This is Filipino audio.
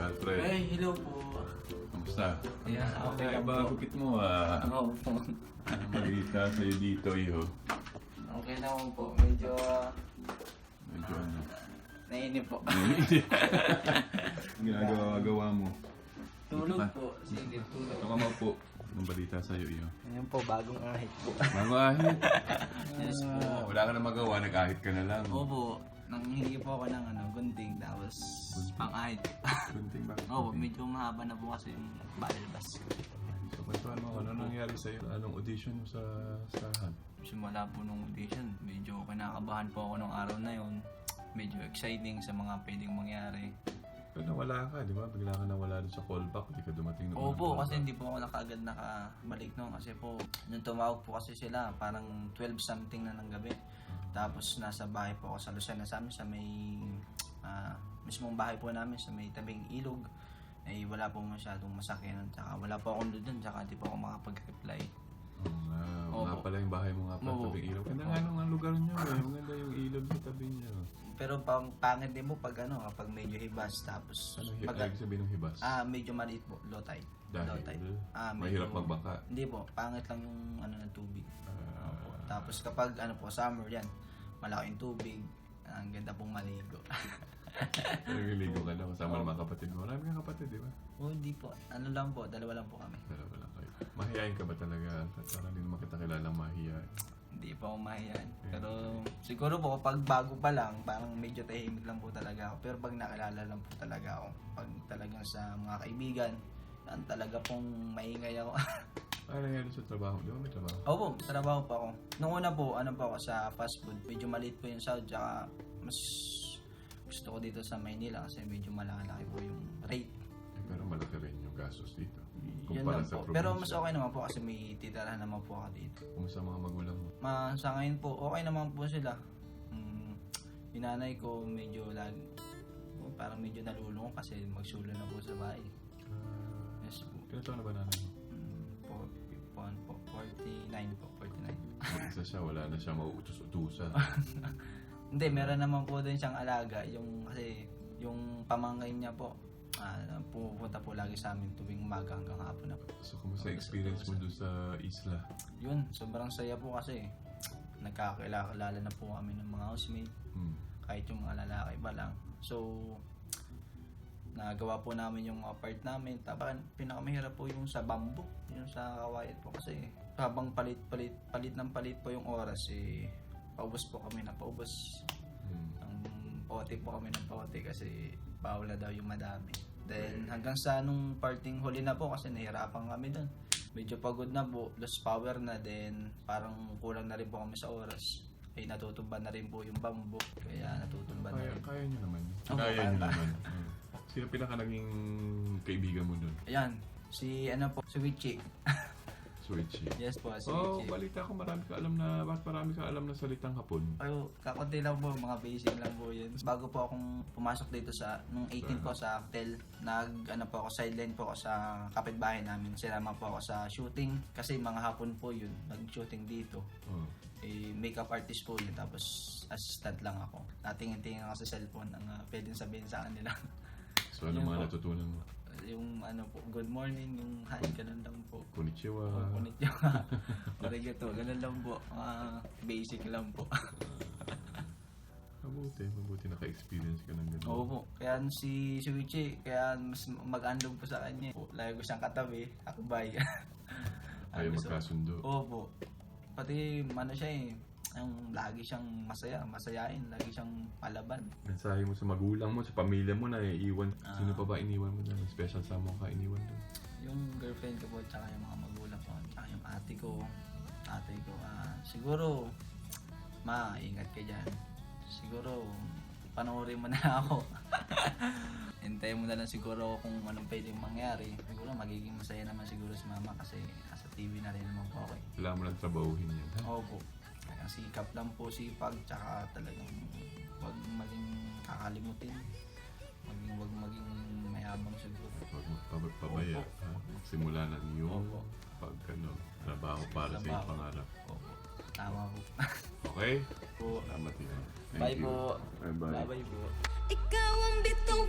Alfred. Hey, hello po. Kamusta? Yeah, okay lang Iba po. gupit mo Oo po. Ano malita sa'yo dito, iyo? Okay naman po. Medyo Medyo ano. nainip po. Ginagawa mo. Tulog po. Sige, tulog. Ito ka po. Anong balita sa'yo, iyo? Ngayon po, bagong ahit po. Bago ahit. Yes po. Wala ka na magawa, nag-ahit ka na lang. Opo. Nang hindi po ako ng gunting, tapos pang-ahit. Gunting ba? Oo, medyo mahaba na po kasi yung balbas. So, kwentuhan mo, ano nangyari sa'yo? Anong audition mo sa hunt? Simula po nung audition, medyo kinakabahan po ako nung araw na yon. Medyo exciting sa mga pwedeng mangyari. Pero nawala ka, di ba? Bigla ka nawala doon sa callback, hindi ka dumating na Opo, kasi hindi po ako nakagad nakabalik noon kasi po nung tumawag po kasi sila parang 12 something na ng gabi. Tapos nasa bahay po ako sa Lucena sa amin sa may mismong bahay po namin sa may tabing ilog. Eh wala po masyadong masakyan tsaka wala po akong doon tsaka hindi po ako makapag-reply. Wala pala yung bahay mo nga pa tabing ilog. Ganda nga nung ang lugar nyo eh. Maganda yung ilog sa tabi nyo. Pero pangit din mo pag kapag medyo hibas tapos Ano pag ibig sabihin ng hibas? medyo maliit po, low tide. Dahil Low tide. mahirap magbangka. Hindi po, pangit lang yung ng tubig. Opo. Tapos kapag summer yan, malaking tubig, ang ganda pong maligo. Naliligo ka na kasama ng mga kapatid mo. Marami kang kapatid, di ba? Hindi po. Lang po, dalawa lang po kami. Dalawa lang kayo. Mahihayin ka ba talaga? Parang hindi naman kita kilalang mahihayin. Hindi pa ako mahiyan. Pero siguro po, pag bago pa lang, parang medyo tahimik lang po talaga ako. Pero pag nakilala lang po talaga ako, pag talagang sa mga kaibigan, yan talaga pong maingay ako. Ano nangyari sa trabaho? Di ba may trabaho? Opo, trabaho pa ako. Nung una po, po ako sa fast food. Medyo maliit po yung sahod, tsaka mas gusto ko dito sa Maynila kasi medyo malaki po yung rate. Pero malaki rin yung gastos dito. Yun Kumpara lang sa po. probinsya. Pero mas okay naman po kasi may titirahan naman po ako dito. Kumusta mga magulang mo? Sa ngayon po, okay naman po sila. Yung nanay ko medyo parang medyo nalulung kasi magsulo na po sa bahay. Yes po. Kailan taon na ba nanay mo? 49 po, 49. Mag-isa siya, wala na siya mauutos-utusan. Hindi, meron naman po din siyang alaga. Kasi yung pamangkin niya po, pumupunta po lagi sa amin tuwing umaga hanggang hapon na po. So, kumusta experience mo doon sa isla? Yun, sobrang saya po kasi nagkakilala na po kami ng mga housemate. Kahit yung mga lalaki pa lang. So, nagawa po namin yung mga part namin. Tapos pinakamahirap po yung sa bamboo, yung sa kawayan po kasi habang palit po yung oras paubos po kami na paubos. Ang pote po kami ng pote kasi bawal na daw yung madami. Then hanggang sa nung parting huli na po kasi nahirapan kami doon. Medyo pagod na po, lost power na, then parang kulang na rin po kami sa oras. Ay natutumba na rin po yung bamboo, kaya natutumba na rin. Kaya nyo naman. Opo, Kaya nyo kaya. naman. Sino pinaka naging kaibigan mo doon? Ayan, si Wichi. Switchy. Yes po, si Oh, Wichi. balita ko marami ka alam na, bakit marami ka alam na salitang Hapon? Ay, kakunti lang po, mga basic lang po yun. Bago po akong pumasok dito nung 18 po sa hotel, po ako, sideline po ako sa kapitbahay namin. Sinama po ako sa shooting, kasi mga hapon po yun, nag-shooting dito. Makeup artist po yun, tapos assistant lang ako. Natingin-tingin ako sa cellphone, ang pwedeng sabihin sa kanila. So, ano Yun mga po. natutunan mo? Yung po, good morning, yung hi, ganun lang po. Konnichiwa. Konnichiwa. Arigato, ganun lang po. Basic lang po. Mabuti naka-experience ka ng gano'n. Oo po. Kaya si Wichi, kaya mas mag-unlog po sa kanya. Lagi ko siyang katabi, akbay. Ayaw magkasundo. Oo po. Pati siya yung lagi siyang masayain, lagi siyang palaban. Mensahe mo sa magulang mo, sa pamilya mo na iiwan. Sino pa ba iniwan mo na? Special sa mo ka iniwan doon? Yung girlfriend ko po, tsaka yung mga magulang ko, tsaka yung ate ko, siguro, ingat ka dyan. Siguro, panoorin mo na ako. Hintayin mo na lang siguro kung anong pwedeng mangyari. Siguro magiging masaya naman siguro si mama kasi sa TV na rin naman po ako eh. Wala mo lang trabahuhin yan, ha? Oo po. Kaya sikap lang po, sipag, tsaka talagang wag maging kakalimutin. Wag maging mayabang siguro. Huwag magpabaya. Ha? Simula na yung trabaho para sa iyong pangarap. Opo. Tama po. Okay? Po. Salamat yun. Bye po. Bye-bye. Bye-bye po. Ikaw ang bituin